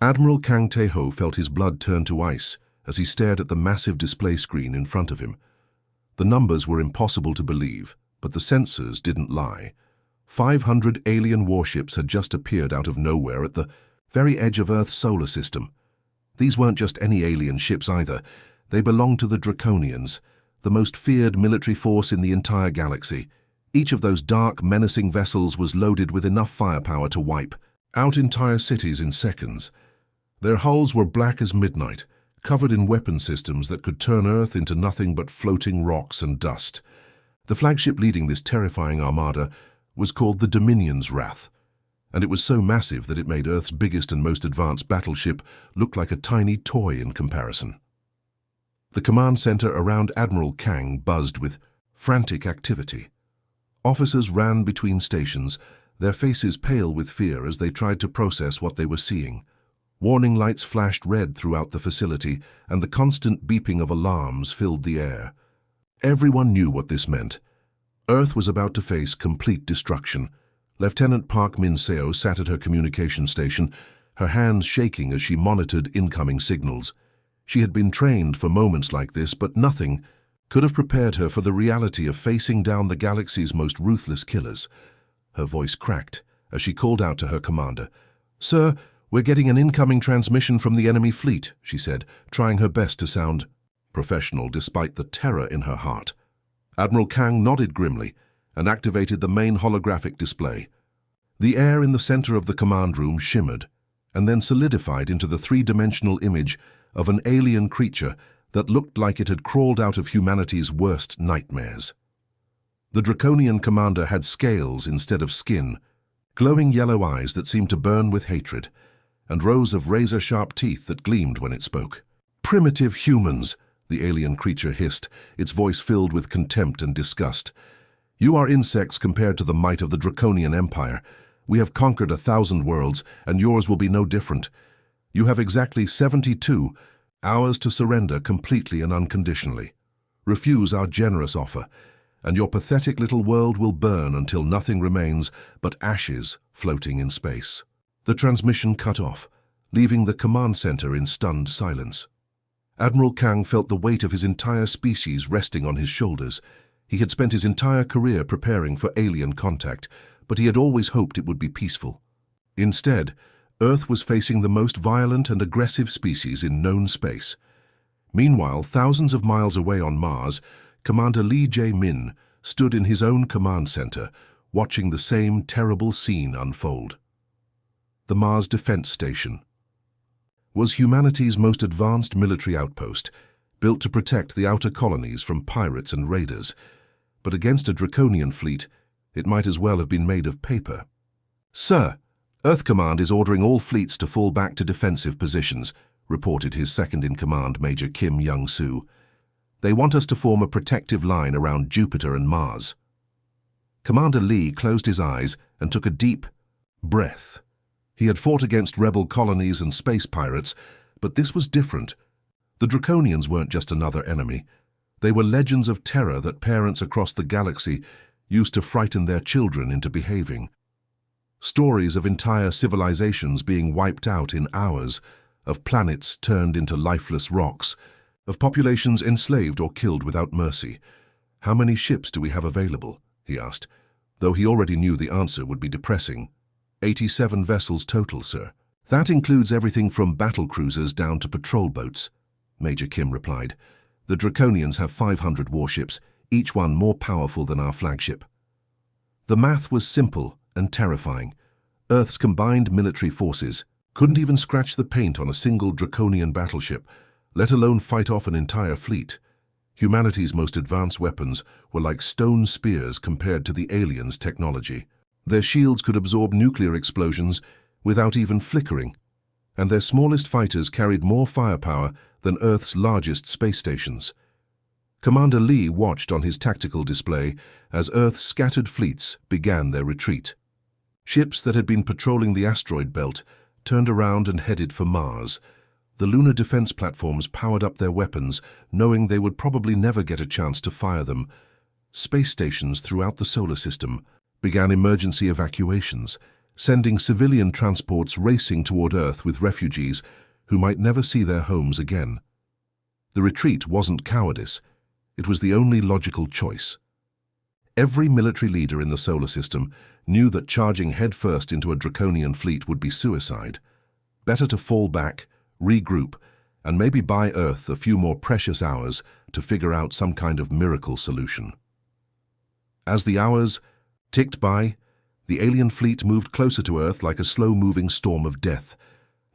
Admiral Kang Tae-ho felt his blood turn to ice as he stared at the massive display screen in front of him. The numbers were impossible to believe, but the sensors didn't lie. 500 alien warships had just appeared out of nowhere at the very edge of Earth's solar system. These weren't just any alien ships either. They belonged to the Draconians, the most feared military force in the entire galaxy. Each of those dark, menacing vessels was loaded with enough firepower to wipe out entire cities in seconds. Their hulls were black as midnight, covered in weapon systems that could turn Earth into nothing but floating rocks and dust. The flagship leading this terrifying armada was called the Dominion's Wrath, and it was so massive that it made Earth's biggest and most advanced battleship look like a tiny toy in comparison. The command center around Admiral Kang buzzed with frantic activity. Officers ran between stations, their faces pale with fear as they tried to process what they were seeing. Warning lights flashed red throughout the facility, and the constant beeping of alarms filled the air. Everyone knew what this meant. Earth was about to face complete destruction. Lieutenant Park Min-seo sat at her communication station, her hands shaking as she monitored incoming signals. She had been trained for moments like this, but nothing could have prepared her for the reality of facing down the galaxy's most ruthless killers. Her voice cracked as she called out to her commander. "Sir, we're getting an incoming transmission from the enemy fleet," she said, trying her best to sound professional despite the terror in her heart. Admiral Kang nodded grimly and activated the main holographic display. The air in the center of the command room shimmered and then solidified into the three-dimensional image of an alien creature that looked like it had crawled out of humanity's worst nightmares. The Draconian commander had scales instead of skin, glowing yellow eyes that seemed to burn with hatred, and rows of razor-sharp teeth that gleamed when it spoke. "Primitive humans," the alien creature hissed, its voice filled with contempt and disgust. "You are insects compared to the might of the Draconian Empire. We have conquered 1,000 worlds, and yours will be no different. You have exactly 72 hours to surrender completely and unconditionally. Refuse our generous offer, and your pathetic little world will burn until nothing remains but ashes floating in space." The transmission cut off, leaving the command center in stunned silence. Admiral Kang felt the weight of his entire species resting on his shoulders. He had spent his entire career preparing for alien contact, but he had always hoped it would be peaceful. Instead, Earth was facing the most violent and aggressive species in known space. Meanwhile, thousands of miles away on Mars, Commander Lee Jae-min stood in his own command center, watching the same terrible scene unfold. The Mars Defense Station was humanity's most advanced military outpost, built to protect the outer colonies from pirates and raiders. But against a Draconian fleet, it might as well have been made of paper. "Sir, Earth Command is ordering all fleets to fall back to defensive positions," reported his second-in-command, Major Kim Young-soo. "They want us to form a protective line around Jupiter and Mars." Commander Lee closed his eyes and took a deep breath. He had fought against rebel colonies and space pirates, but this was different. The Draconians weren't just another enemy. They were legends of terror that parents across the galaxy used to frighten their children into behaving. Stories of entire civilizations being wiped out in hours, of planets turned into lifeless rocks, of populations enslaved or killed without mercy. "How many ships do we have available?" he asked, though he already knew the answer would be depressing. 87 vessels total, sir. That includes everything from battle cruisers down to patrol boats," Major Kim replied. "The Draconians have 500 warships, each one more powerful than our flagship." The math was simple and terrifying. Earth's combined military forces couldn't even scratch the paint on a single Draconian battleship, let alone fight off an entire fleet. Humanity's most advanced weapons were like stone spears compared to the aliens' technology. Their shields could absorb nuclear explosions without even flickering, and their smallest fighters carried more firepower than Earth's largest space stations. Commander Lee watched on his tactical display as Earth's scattered fleets began their retreat. Ships that had been patrolling the asteroid belt turned around and headed for Mars. The lunar defense platforms powered up their weapons, knowing they would probably never get a chance to fire them. Space stations throughout the solar system began emergency evacuations, sending civilian transports racing toward Earth with refugees who might never see their homes again. The retreat wasn't cowardice. It was the only logical choice. Every military leader in the solar system knew that charging headfirst into a Draconian fleet would be suicide. Better to fall back, regroup, and maybe buy Earth a few more precious hours to figure out some kind of miracle solution. As the hours ticked by, the alien fleet moved closer to Earth like a slow-moving storm of death.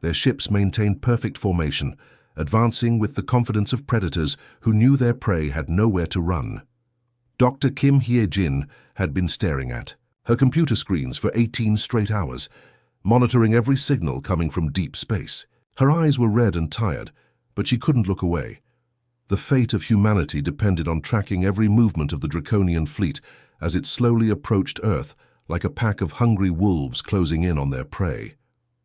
Their ships maintained perfect formation, advancing with the confidence of predators who knew their prey had nowhere to run. Dr. Kim Hye-jin had been staring at her computer screens for 18 straight hours, monitoring every signal coming from deep space. Her eyes were red and tired, but she couldn't look away. The fate of humanity depended on tracking every movement of the Draconian fleet as it slowly approached Earth like a pack of hungry wolves closing in on their prey.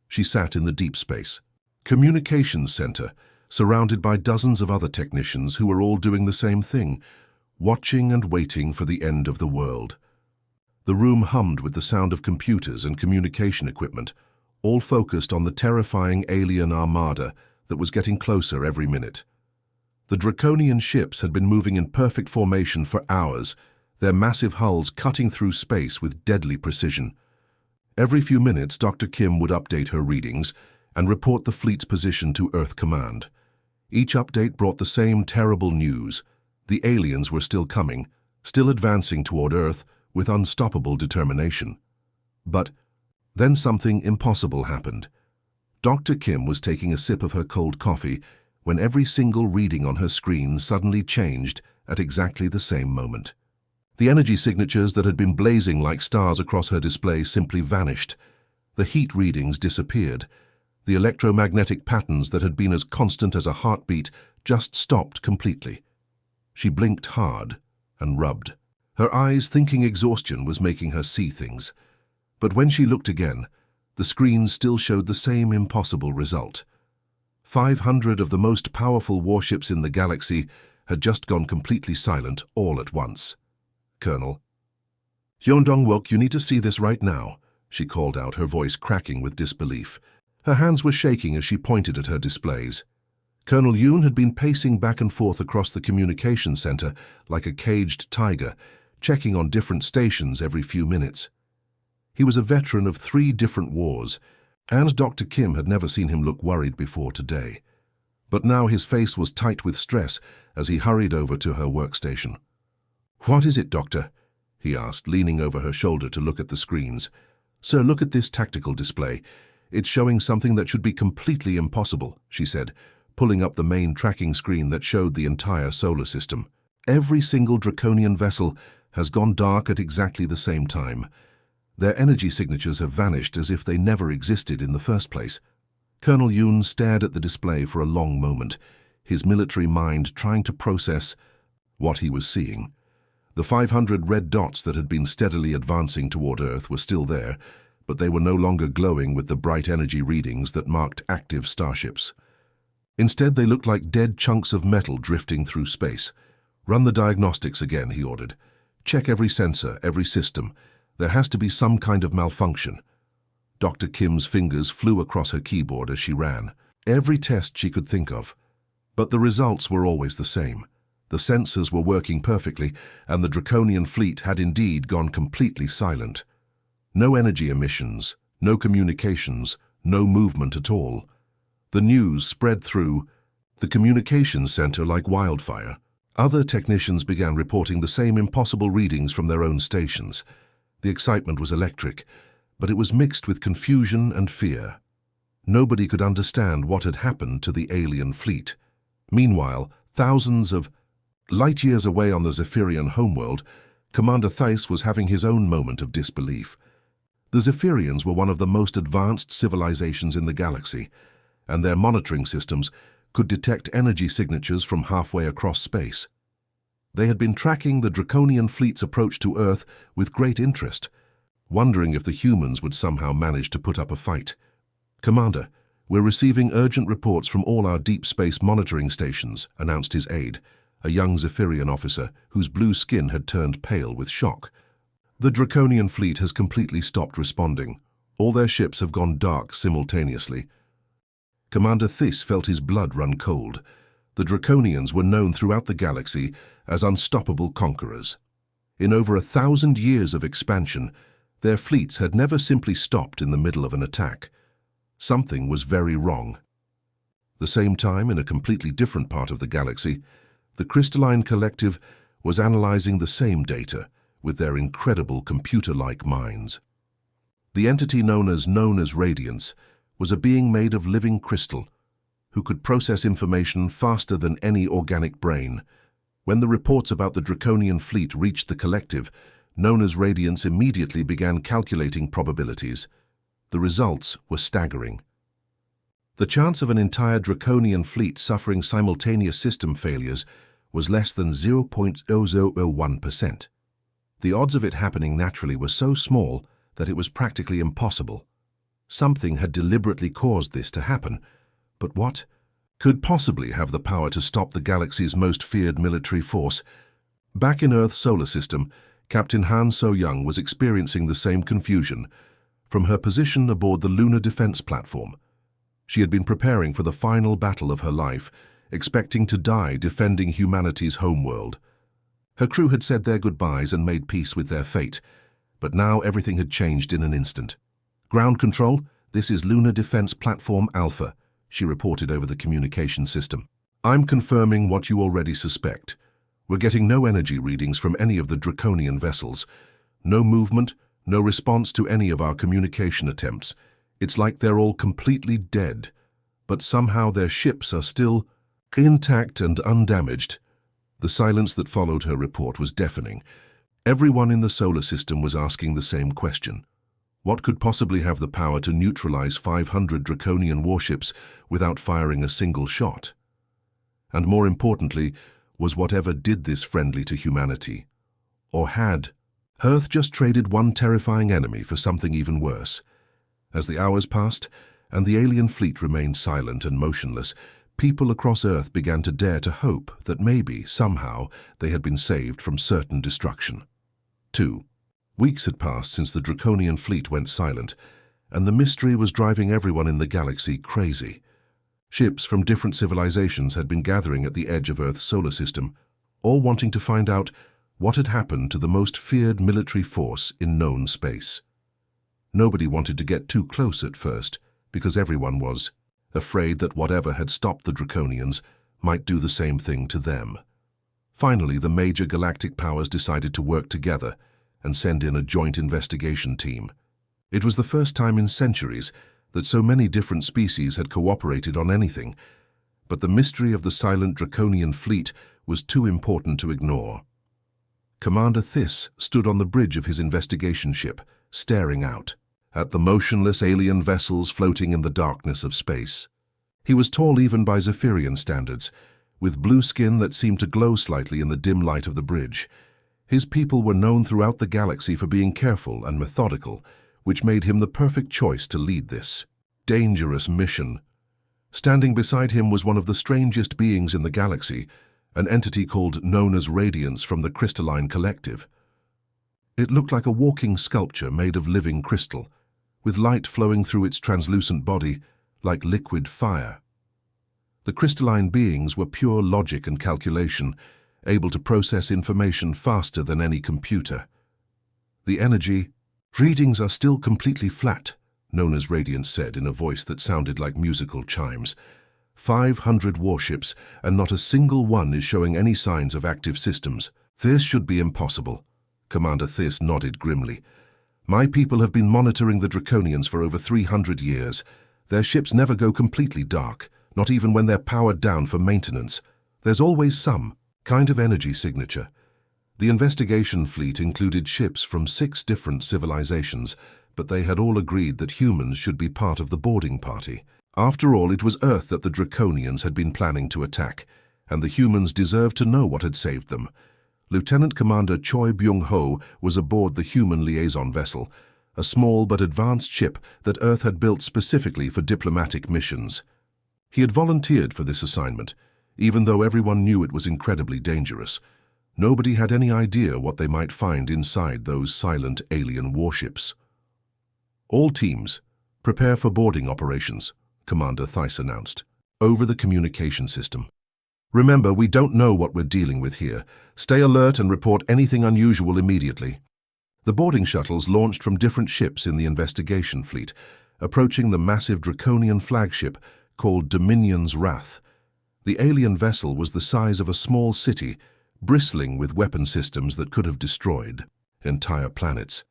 She sat in the deep space communications center, surrounded by dozens of other technicians who were all doing the same thing, watching and waiting for the end of the world. The room hummed with the sound of computers and communication equipment, all focused on the terrifying alien armada that was getting closer every minute. The Draconian ships had been moving in perfect formation for hours, their massive hulls cutting through space with deadly precision. Every few minutes, Dr. Kim would update her readings and report the fleet's position to Earth Command. Each update brought the same terrible news. The aliens were still coming, still advancing toward Earth with unstoppable determination. But then something impossible happened. Dr. Kim was taking a sip of her cold coffee when every single reading on her screen suddenly changed at exactly the same moment. The energy signatures that had been blazing like stars across her display simply vanished. The heat readings disappeared. The electromagnetic patterns that had been as constant as a heartbeat just stopped completely. She blinked hard and rubbed. Her eyes thinking exhaustion was making her see things. But when she looked again, the screens still showed the same impossible result. 500 of the most powerful warships in the galaxy had just gone completely silent all at once. Colonel. Hyun-dong-wook, you need to see this right now, she called out, her voice cracking with disbelief. Her hands were shaking as she pointed at her displays. Colonel Yoon had been pacing back and forth across the communications center like a caged tiger, checking on different stations every few minutes. He was a veteran of 3 different wars, and Dr. Kim had never seen him look worried before today. But now his face was tight with stress as he hurried over to her workstation. "What is it, Doctor?" he asked, leaning over her shoulder to look at the screens. "Sir, look at this tactical display. It's showing something that should be completely impossible," she said, pulling up the main tracking screen that showed the entire solar system. "Every single Draconian vessel has gone dark at exactly the same time. Their energy signatures have vanished as if they never existed in the first place." Colonel Yoon stared at the display for a long moment, his military mind trying to process what he was seeing. The 500 red dots that had been steadily advancing toward Earth were still there, but they were no longer glowing with the bright energy readings that marked active starships. Instead, they looked like dead chunks of metal drifting through space. "Run the diagnostics again," he ordered. "Check every sensor, every system. There has to be some kind of malfunction." Dr. Kim's fingers flew across her keyboard as she ran. Every test she could think of. But the results were always the same. The sensors were working perfectly, and the Draconian fleet had indeed gone completely silent. No energy emissions, no communications, no movement at all. The news spread through the communications center like wildfire. Other technicians began reporting the same impossible readings from their own stations. The excitement was electric, but it was mixed with confusion and fear. Nobody could understand what had happened to the alien fleet. Meanwhile, thousands of light years away on the Zephyrian homeworld, Commander Theiss was having his own moment of disbelief. The Zephyrians were one of the most advanced civilizations in the galaxy, and their monitoring systems could detect energy signatures from halfway across space. They had been tracking the Draconian fleet's approach to Earth with great interest, wondering if the humans would somehow manage to put up a fight. "Commander, we're receiving urgent reports from all our deep space monitoring stations," announced his aide, a young Zephyrian officer whose blue skin had turned pale with shock. "The Draconian fleet has completely stopped responding. All their ships have gone dark simultaneously. Commander Thys felt his blood run cold. The Draconians were known throughout the galaxy as unstoppable conquerors. In over 1,000 years of expansion, their fleets had never simply stopped in the middle of an attack. Something was very wrong. The same time, in a completely different part of the galaxy, the Crystalline Collective was analyzing the same data with their incredible computer-like minds. The entity known as Radiance was a being made of living crystal who could process information faster than any organic brain. When the reports about the Draconian fleet reached the collective, known as Radiance immediately began calculating probabilities. The results were staggering. The chance of an entire Draconian fleet suffering simultaneous system failures was less than 0.0001%. The odds of it happening naturally were so small that it was practically impossible. Something had deliberately caused this to happen, but what could possibly have the power to stop the galaxy's most feared military force? Back in Earth's solar system, Captain Han So-young was experiencing the same confusion from her position aboard the lunar defense platform. She had been preparing for the final battle of her life, expecting to die defending humanity's homeworld. Her crew had said their goodbyes and made peace with their fate, but now everything had changed in an instant. "Ground control, this is Lunar Defense Platform Alpha," she reported over the communication system. "I'm confirming what you already suspect. We're getting no energy readings from any of the Draconian vessels. No movement, no response to any of our communication attempts. It's like they're all completely dead, but somehow their ships are still intact and undamaged." The silence that followed her report was deafening. Everyone in the solar system was asking the same question. What could possibly have the power to neutralize 500 Draconian warships without firing a single shot? And more importantly, was whatever did this friendly to humanity? Or had Earth just traded one terrifying enemy for something even worse? As the hours passed, and the alien fleet remained silent and motionless, people across Earth began to dare to hope that maybe, somehow, they had been saved from certain destruction. 2. Weeks had passed since the Draconian fleet went silent, and the mystery was driving everyone in the galaxy crazy. Ships from different civilizations had been gathering at the edge of Earth's solar system, all wanting to find out what had happened to the most feared military force in known space. Nobody wanted to get too close at first, because everyone was afraid that whatever had stopped the Draconians might do the same thing to them. Finally, the major galactic powers decided to work together and send in a joint investigation team. It was the first time in centuries that so many different species had cooperated on anything, but the mystery of the silent Draconian fleet was too important to ignore. Commander Thys stood on the bridge of his investigation ship, staring out at the motionless alien vessels floating in the darkness of space. He was tall even by Zephyrian standards, with blue skin that seemed to glow slightly in the dim light of the bridge. His people were known throughout the galaxy for being careful and methodical, which made him the perfect choice to lead this dangerous mission. Standing beside him was one of the strangest beings in the galaxy, an entity known as Radiance from the Crystalline Collective. It looked like a walking sculpture made of living crystal, with light flowing through its translucent body like liquid fire. The crystalline beings were pure logic and calculation, able to process information faster than any computer. The energy readings are still completely flat, known as Radiance said in a voice that sounded like musical chimes. 500 warships, and not a single one is showing any signs of active systems. This should be impossible. Commander Thys nodded grimly. My people have been monitoring the Draconians for over 300 years. Their ships never go completely dark, not even when they're powered down for maintenance. There's always some kind of energy signature. The investigation fleet included ships from 6 different civilizations, but they had all agreed that humans should be part of the boarding party. After all, it was Earth that the Draconians had been planning to attack, and the humans deserved to know what had saved them. Lieutenant Commander Choi Byung-ho was aboard the human liaison vessel, a small but advanced ship that Earth had built specifically for diplomatic missions. He had volunteered for this assignment, even though everyone knew it was incredibly dangerous. Nobody had any idea what they might find inside those silent alien warships. All teams, prepare for boarding operations, Commander Theiss announced, over the communication system. Remember, we don't know what we're dealing with here. Stay alert and report anything unusual immediately. The boarding shuttles launched from different ships in the investigation fleet, approaching the massive Draconian flagship called Dominion's Wrath. The alien vessel was the size of a small city, bristling with weapon systems that could have destroyed entire planets.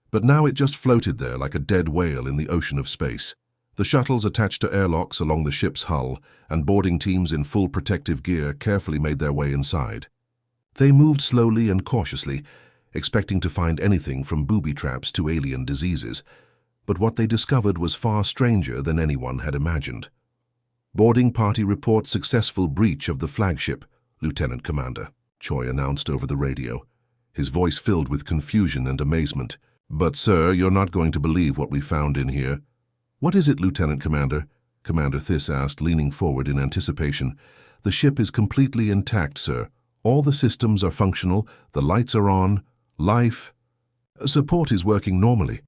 But now it just floated there like a dead whale in the ocean of space. The shuttles attached to airlocks along the ship's hull, and boarding teams in full protective gear carefully made their way inside. They moved slowly and cautiously, expecting to find anything from booby traps to alien diseases. But what they discovered was far stranger than anyone had imagined. Boarding party report successful breach of the flagship, Lieutenant Commander, Choi announced over the radio, his voice filled with confusion and amazement. But, sir, you're not going to believe what we found in here. What is it, Lieutenant Commander? Commander Theiss asked, leaning forward in anticipation. The ship is completely intact, sir. All the systems are functional, the lights are on, life support is working normally.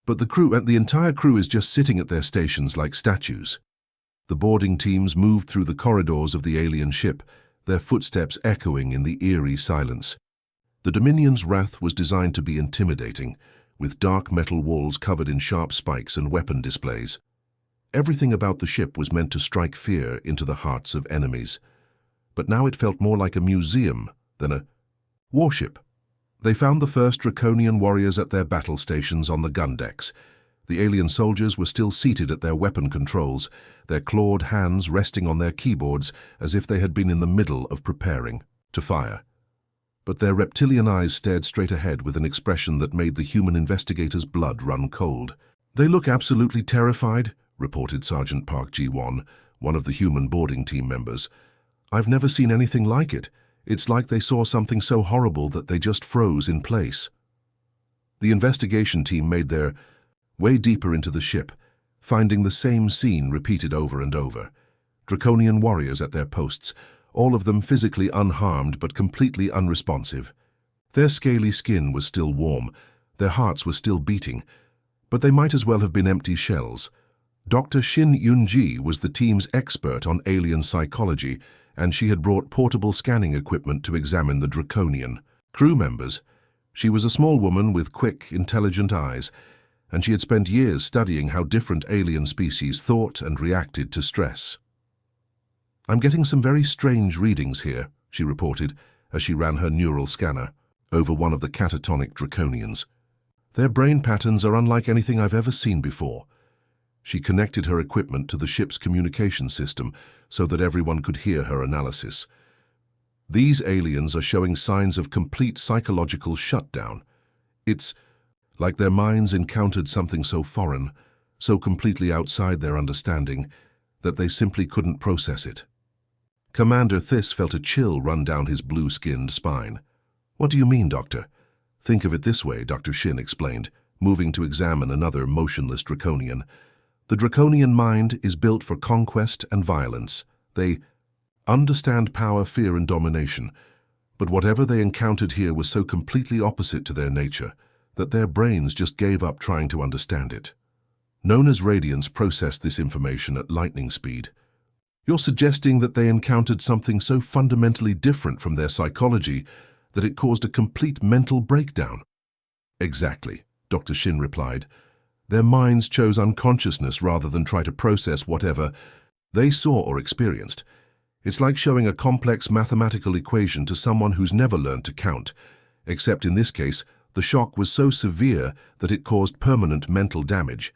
But the entire crew is just sitting at their stations like statues. The boarding teams moved through the corridors of the alien ship, their footsteps echoing in the eerie silence. The Dominion's Wrath was designed to be intimidating, with dark metal walls covered in sharp spikes and weapon displays. Everything about the ship was meant to strike fear into the hearts of enemies. But now it felt more like a museum than a warship. They found the first Draconian warriors at their battle stations on the gun decks. The alien soldiers were still seated at their weapon controls, their clawed hands resting on their keyboards as if they had been in the middle of preparing to fire. But their reptilian eyes stared straight ahead with an expression that made the human investigators' blood run cold. "They look absolutely terrified," reported Sergeant Park Ji-won, one of the human boarding team members. "I've never seen anything like it. It's like they saw something so horrible that they just froze in place." The investigation team made their way deeper into the ship, finding the same scene repeated over and over. Draconian warriors at their posts, all of them physically unharmed but completely unresponsive. Their scaly skin was still warm, their hearts were still beating, but they might as well have been empty shells. Dr. Shin Yun-ji was the team's expert on alien psychology, and she had brought portable scanning equipment to examine the Draconian crew members. She was a small woman with quick, intelligent eyes, and she had spent years studying how different alien species thought and reacted to stress. "I'm getting some very strange readings here," she reported as she ran her neural scanner over one of the catatonic Draconians. "Their brain patterns are unlike anything I've ever seen before." She connected her equipment to the ship's communication system so that everyone could hear her analysis. "These aliens are showing signs of complete psychological shutdown. It's like their minds encountered something so foreign, so completely outside their understanding, that they simply couldn't process it." Commander Theiss felt a chill run down his blue-skinned spine. "What do you mean, Doctor?" "Think of it this way," Dr. Shin explained, moving to examine another motionless Draconian. "The Draconian mind is built for conquest and violence. They understand power, fear, and domination. But whatever they encountered here was so completely opposite to their nature that their brains just gave up trying to understand it. Known as radiance processed this information at lightning speed." "You're suggesting that they encountered something so fundamentally different from their psychology that it caused a complete mental breakdown?" "Exactly," Dr. Shin replied. "Their minds chose unconsciousness rather than try to process whatever they saw or experienced. It's like showing a complex mathematical equation to someone who's never learned to count, except in this case, the shock was so severe that it caused permanent mental damage."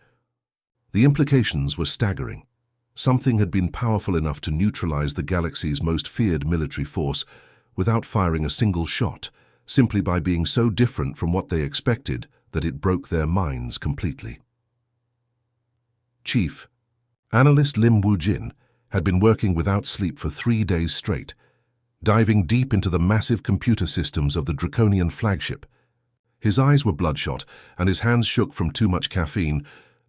The implications were staggering. Something had been powerful enough to neutralize the galaxy's most feared military force without firing a single shot, simply by being so different from what they expected that it broke their minds completely. Chief, Analyst Lim Woo-jin had been working without sleep for 3 days straight, diving deep into the massive computer systems of the Draconian flagship. His eyes were bloodshot and his hands shook from too much caffeine,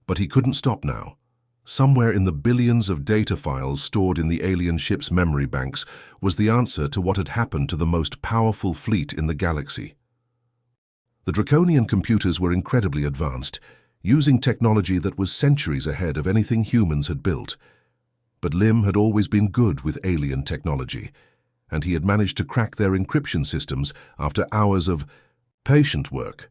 but he couldn't stop now. Somewhere in the billions of data files stored in the alien ship's memory banks was the answer to what had happened to the most powerful fleet in the galaxy. The Draconian computers were incredibly advanced, using technology that was centuries ahead of anything humans had built. But Lim had always been good with alien technology, and he had managed to crack their encryption systems after hours of patient work.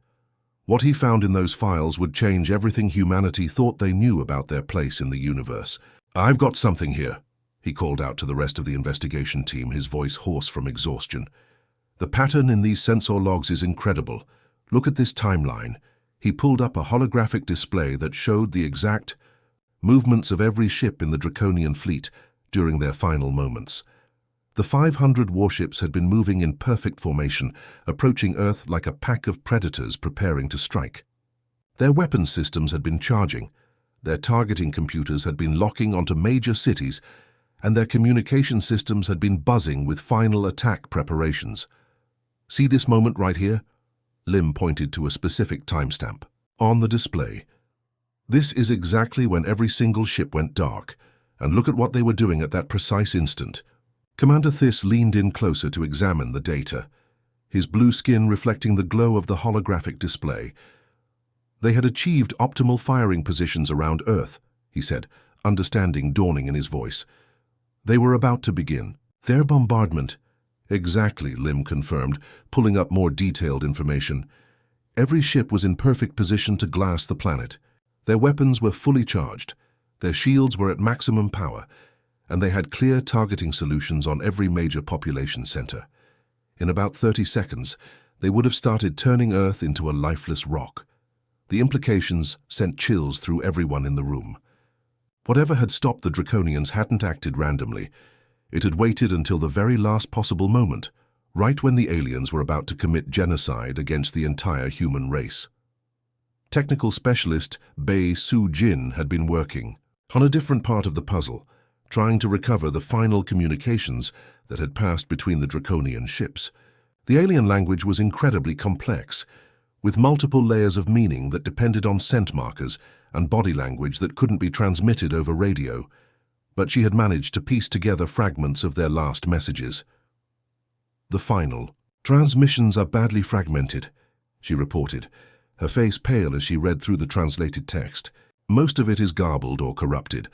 What he found in those files would change everything humanity thought they knew about their place in the universe. "I've got something here," he called out to the rest of the investigation team, his voice hoarse from exhaustion. "The pattern in these sensor logs is incredible. Look at this timeline." He pulled up a holographic display that showed the exact movements of every ship in the Draconian fleet during their final moments. The 500 warships had been moving in perfect formation, approaching Earth like a pack of predators preparing to strike. Their weapons systems had been charging, their targeting computers had been locking onto major cities, and their communication systems had been buzzing with final attack preparations. "See this moment right here?" Lim pointed to a specific timestamp on the display. "This is exactly when every single ship went dark, and look at what they were doing at that precise instant." Commander Thys leaned in closer to examine the data, his blue skin reflecting the glow of the holographic display. "They had achieved optimal firing positions around Earth," he said, understanding dawning in his voice. "They were about to begin their bombardment." "Exactly," Lim confirmed, pulling up more detailed information. Every ship was in perfect position to glass the planet. Their weapons were fully charged, their shields were at maximum power, and they had clear targeting solutions on every major population center. In about 30 seconds, they would have started turning Earth into a lifeless rock. The implications sent chills through everyone in the room. Whatever had stopped the Draconians hadn't acted randomly. It had waited until the very last possible moment, right when the aliens were about to commit genocide against the entire human race. Technical specialist Bei Su-jin had been working on a different part of the puzzle, trying to recover the final communications that had passed between the Draconian ships. The alien language was incredibly complex, with multiple layers of meaning that depended on scent markers and body language that couldn't be transmitted over radio. But she had managed to piece together fragments of their last messages. "The final transmissions are badly fragmented," she reported, her face pale as she read through the translated text. "Most of it is garbled or corrupted,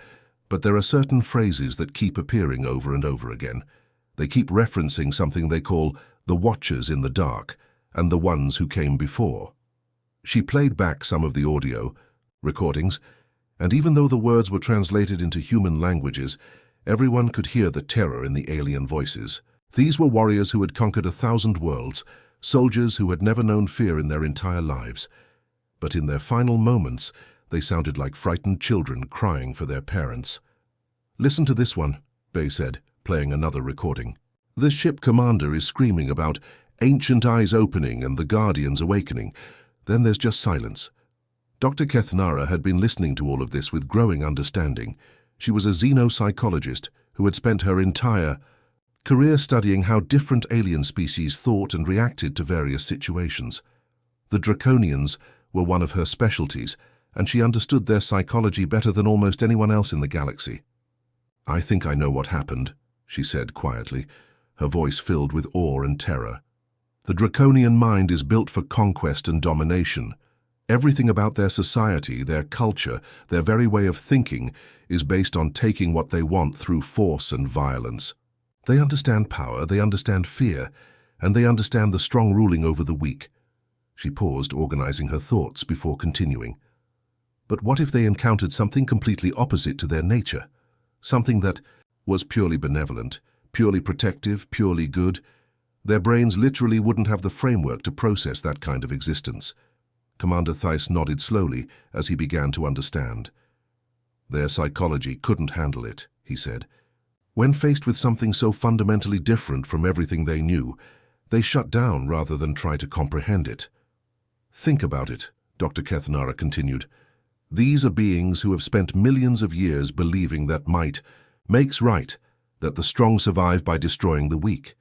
but there are certain phrases that keep appearing over and over again. They keep referencing something they call the Watchers in the Dark and the ones who came before." She played back some of the audio recordings, and even though the words were translated into human languages, everyone could hear the terror in the alien voices. These were warriors who had conquered 1,000 worlds, soldiers who had never known fear in their entire lives. But in their final moments, they sounded like frightened children crying for their parents. "Listen to this one," Bei said, playing another recording. "The ship commander is screaming about ancient eyes opening and the guardians awakening. Then there's just silence." Dr. Kethnara had been listening to all of this with growing understanding. She was a xenopsychologist who had spent her entire career studying how different alien species thought and reacted to various situations. The Draconians were one of her specialties, and she understood their psychology better than almost anyone else in the galaxy. "I think I know what happened," she said quietly, her voice filled with awe and terror. "The Draconian mind is built for conquest and domination. Everything about their society, their culture, their very way of thinking is based on taking what they want through force and violence. They understand power, they understand fear, and they understand the strong ruling over the weak." She paused, organizing her thoughts before continuing. "But what if they encountered something completely opposite to their nature? Something that was purely benevolent, purely protective, purely good? Their brains literally wouldn't have the framework to process that kind of existence." Commander Thys nodded slowly as he began to understand. "Their psychology couldn't handle it," he said. "When faced with something so fundamentally different from everything they knew, they shut down rather than try to comprehend it." "Think about it," Dr. Kethnara continued. "These are beings who have spent millions of years believing that might makes right, that the strong survive by destroying the weak.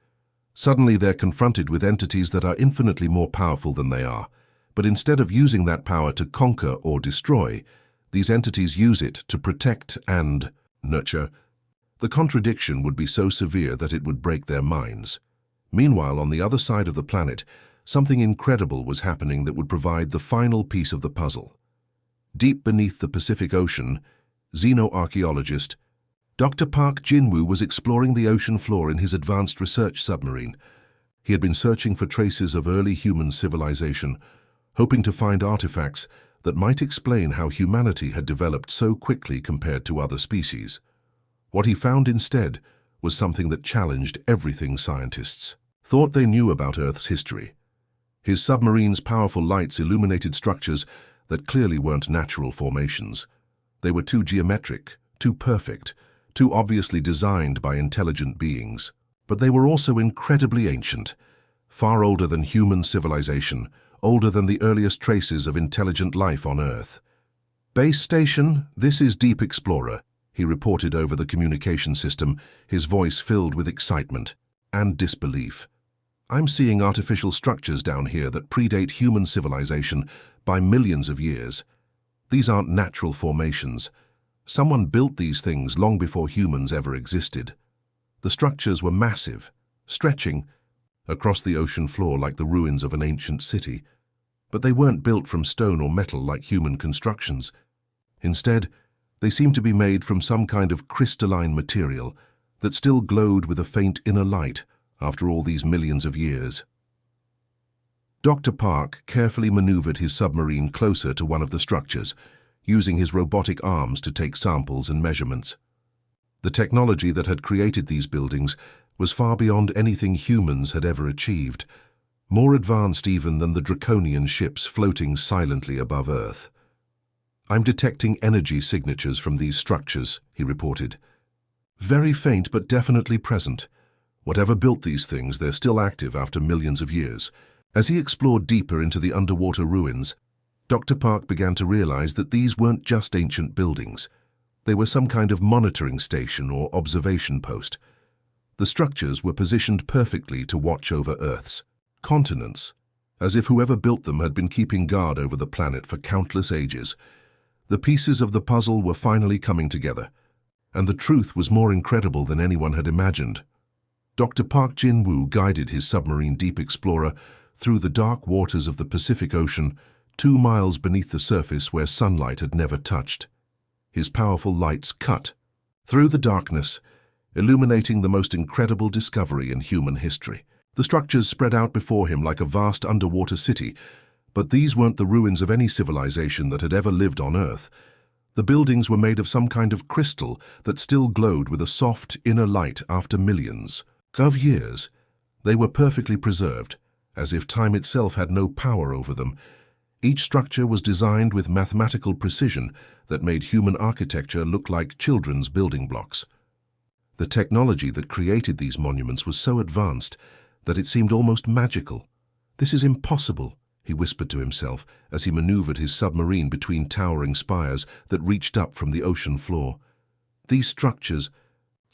Suddenly they're confronted with entities that are infinitely more powerful than they are. But instead of using that power to conquer or destroy, these entities use it to protect and nurture. The contradiction would be so severe that it would break their minds. Meanwhile, on the other side of the planet, something incredible was happening that would provide the final piece of the puzzle. Deep beneath the Pacific Ocean, xenoarchaeologist Dr. Park Jin-woo was exploring the ocean floor in his advanced research submarine. He had been searching for traces of early human civilization, hoping to find artifacts that might explain how humanity had developed so quickly compared to other species. What he found instead was something that challenged everything scientists thought they knew about Earth's history. His submarine's powerful lights illuminated structures that clearly weren't natural formations. They were too geometric, too perfect, too obviously designed by intelligent beings. But they were also incredibly ancient, far older than human civilization, older than the earliest traces of intelligent life on Earth. "Base station, this is Deep Explorer," he reported over the communication system, his voice filled with excitement and disbelief. "I'm seeing artificial structures down here that predate human civilization by millions of years. These aren't natural formations. Someone built these things long before humans ever existed." The structures were massive, stretching across the ocean floor like the ruins of an ancient city. But they weren't built from stone or metal like human constructions. Instead, they seemed to be made from some kind of crystalline material that still glowed with a faint inner light after all these millions of years. Dr. Park carefully maneuvered his submarine closer to one of the structures, using his robotic arms to take samples and measurements. The technology that had created these buildings was far beyond anything humans had ever achieved, more advanced even than the Draconian ships floating silently above Earth. "I'm detecting energy signatures from these structures," he reported. "Very faint but definitely present. Whatever built these things, they're still active after millions of years." As he explored deeper into the underwater ruins, Dr. Park began to realize that these weren't just ancient buildings. They were some kind of monitoring station or observation post. The structures were positioned perfectly to watch over Earth's continents, as if whoever built them had been keeping guard over the planet for countless ages. The pieces of the puzzle were finally coming together, and the truth was more incredible than anyone had imagined. Dr. Park Jin-woo guided his submarine Deep Explorer through the dark waters of the Pacific Ocean, 2 miles beneath the surface where sunlight had never touched. His powerful lights cut through the darkness, illuminating the most incredible discovery in human history. The structures spread out before him like a vast underwater city, but these weren't the ruins of any civilization that had ever lived on Earth. The buildings were made of some kind of crystal that still glowed with a soft inner light after millions of years. They were perfectly preserved, as if time itself had no power over them. Each structure was designed with mathematical precision that made human architecture look like children's building blocks. The technology that created these monuments was so advanced that it seemed almost magical. "This is impossible," he whispered to himself as he maneuvered his submarine between towering spires that reached up from the ocean floor. "These structures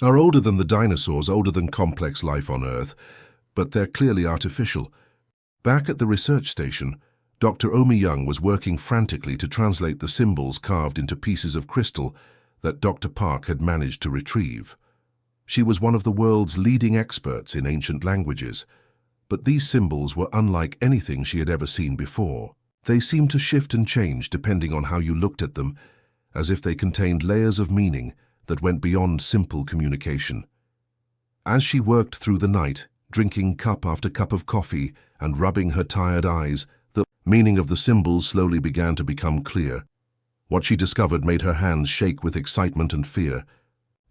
are older than the dinosaurs, older than complex life on Earth, but they're clearly artificial." Back at the research station, Dr. Omi Young was working frantically to translate the symbols carved into pieces of crystal that Dr. Park had managed to retrieve. She was one of the world's leading experts in ancient languages, but these symbols were unlike anything she had ever seen before. They seemed to shift and change depending on how you looked at them, as if they contained layers of meaning that went beyond simple communication. As she worked through the night, drinking cup after cup of coffee and rubbing her tired eyes, the meaning of the symbols slowly began to become clear. What she discovered made her hands shake with excitement and fear.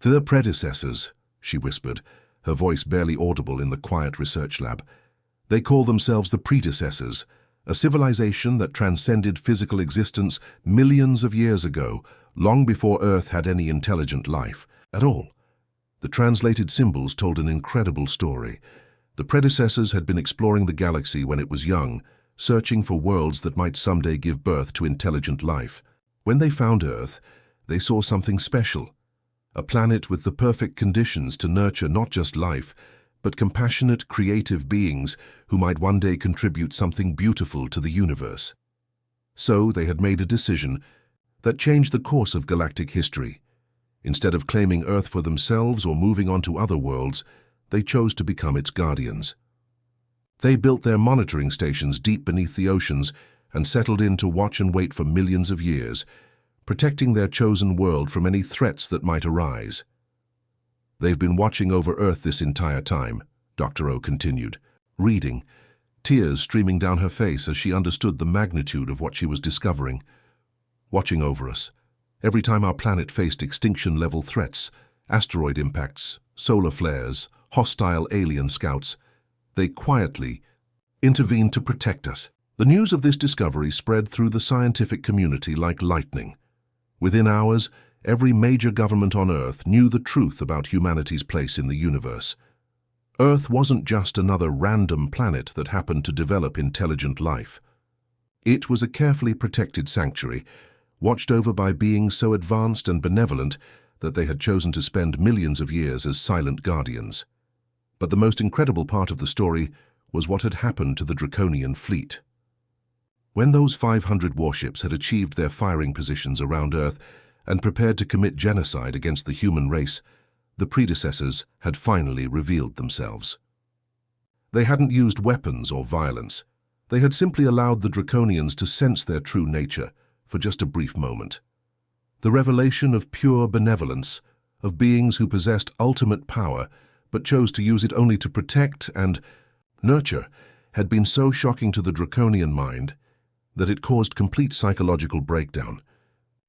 "Their predecessors," she whispered, her voice barely audible in the quiet research lab. "They call themselves the predecessors, a civilization that transcended physical existence millions of years ago, long before Earth had any intelligent life at all." The translated symbols told an incredible story. The predecessors had been exploring the galaxy when it was young, searching for worlds that might someday give birth to intelligent life. When they found Earth, they saw something special, a planet with the perfect conditions to nurture not just life, but compassionate, creative beings who might one day contribute something beautiful to the universe. So they had made a decision that changed the course of galactic history. Instead of claiming Earth for themselves or moving on to other worlds, they chose to become its guardians. They built their monitoring stations deep beneath the oceans and settled in to watch and wait for millions of years, protecting their chosen world from any threats that might arise. They've been watching over Earth this entire time, Dr. O continued, reading, tears streaming down her face as she understood the magnitude of what she was discovering. Watching over us, every time our planet faced extinction-level threats, asteroid impacts, solar flares, hostile alien scouts, they quietly intervened to protect us. The news of this discovery spread through the scientific community like lightning. Within hours, every major government on Earth knew the truth about humanity's place in the universe. Earth wasn't just another random planet that happened to develop intelligent life. It was a carefully protected sanctuary, watched over by beings so advanced and benevolent that they had chosen to spend millions of years as silent guardians. But the most incredible part of the story was what had happened to the Draconian fleet. When those 500 warships had achieved their firing positions around Earth and prepared to commit genocide against the human race, the predecessors had finally revealed themselves. They hadn't used weapons or violence. They had simply allowed the Draconians to sense their true nature for just a brief moment. The revelation of pure benevolence, of beings who possessed ultimate power but chose to use it only to protect and nurture, had been so shocking to the Draconian mind that it caused complete psychological breakdown.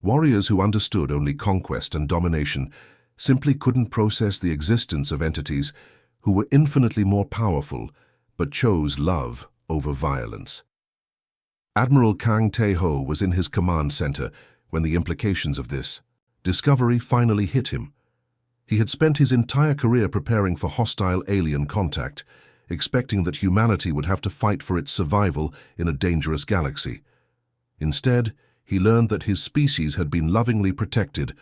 Warriors who understood only conquest and domination simply couldn't process the existence of entities who were infinitely more powerful but chose love over violence. Admiral Kang Tae-ho was in his command center when the implications of this discovery finally hit him. He had spent his entire career preparing for hostile alien contact, expecting that humanity would have to fight for its survival in a dangerous galaxy. Instead, he learned that his species had been lovingly protected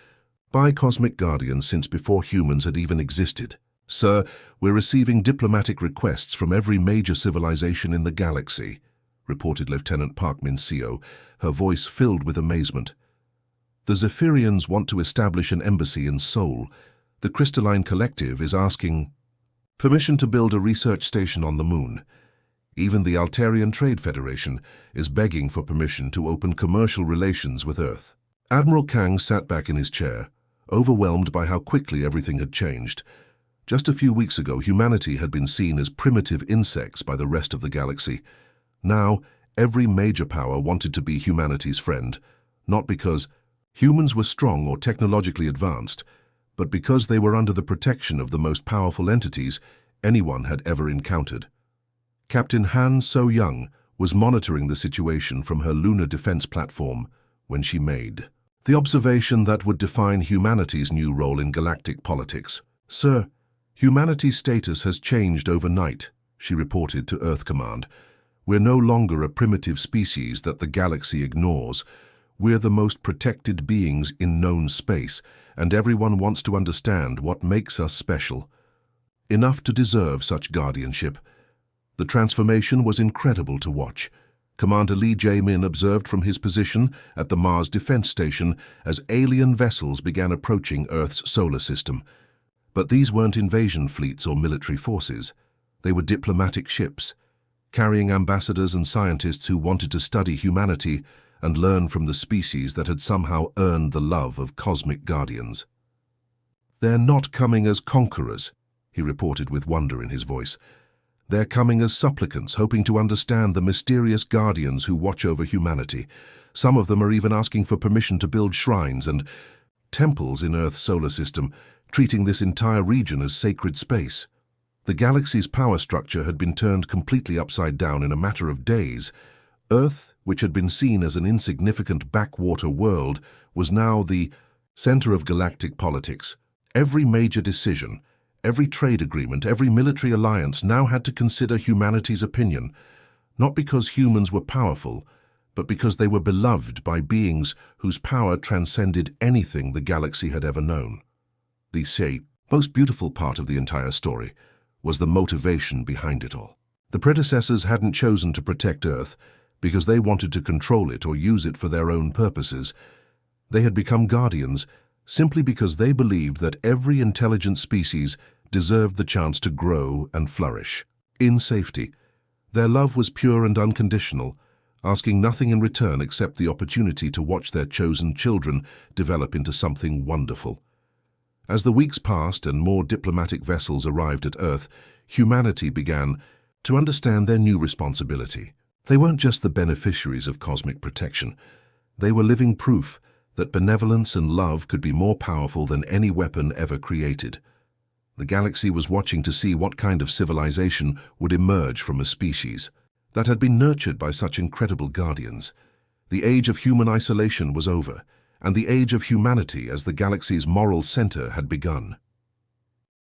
by cosmic guardians since before humans had even existed. "Sir, we're receiving diplomatic requests from every major civilization in the galaxy," reported Lieutenant Park Min-seo, her voice filled with amazement. "The Zephyrians want to establish an embassy in Seoul. The Crystalline Collective is asking permission to build a research station on the moon. Even the Altarian Trade Federation is begging for permission to open commercial relations with Earth." Admiral Kang sat back in his chair, overwhelmed by how quickly everything had changed. Just a few weeks ago, humanity had been seen as primitive insects by the rest of the galaxy. Now, every major power wanted to be humanity's friend, not because humans were strong or technologically advanced, but because they were under the protection of the most powerful entities anyone had ever encountered. Captain Han So-young was monitoring the situation from her lunar defense platform when she made the observation that would define humanity's new role in galactic politics. "Sir, humanity's status has changed overnight," she reported to Earth Command. "We're no longer a primitive species that the galaxy ignores. We're the most protected beings in known space, and everyone wants to understand what makes us special. Enough to deserve such guardianship." The transformation was incredible to watch. Commander Lee Jae-min observed from his position at the Mars Defense Station as alien vessels began approaching Earth's solar system. But these weren't invasion fleets or military forces. They were diplomatic ships, carrying ambassadors and scientists who wanted to study humanity and learn from the species that had somehow earned the love of cosmic guardians. "They're not coming as conquerors," he reported with wonder in his voice. "They're coming as supplicants, hoping to understand the mysterious guardians who watch over humanity. Some of them are even asking for permission to build shrines and temples in Earth's solar system, treating this entire region as sacred space." The galaxy's power structure had been turned completely upside down in a matter of days. Earth, which had been seen as an insignificant backwater world, was now the center of galactic politics. Every major decision, every trade agreement, every military alliance now had to consider humanity's opinion, not because humans were powerful, but because they were beloved by beings whose power transcended anything the galaxy had ever known. The most beautiful part of the entire story was the motivation behind it all. The predecessors hadn't chosen to protect Earth because they wanted to control it or use it for their own purposes. They had become guardians simply because they believed that every intelligent species deserved the chance to grow and flourish in safety. Their love was pure and unconditional, asking nothing in return except the opportunity to watch their chosen children develop into something wonderful. As the weeks passed and more diplomatic vessels arrived at Earth, humanity began to understand their new responsibility. They weren't just the beneficiaries of cosmic protection. They were living proof that benevolence and love could be more powerful than any weapon ever created. The galaxy was watching to see what kind of civilization would emerge from a species that had been nurtured by such incredible guardians. The age of human isolation was over, and the age of humanity as the galaxy's moral center had begun.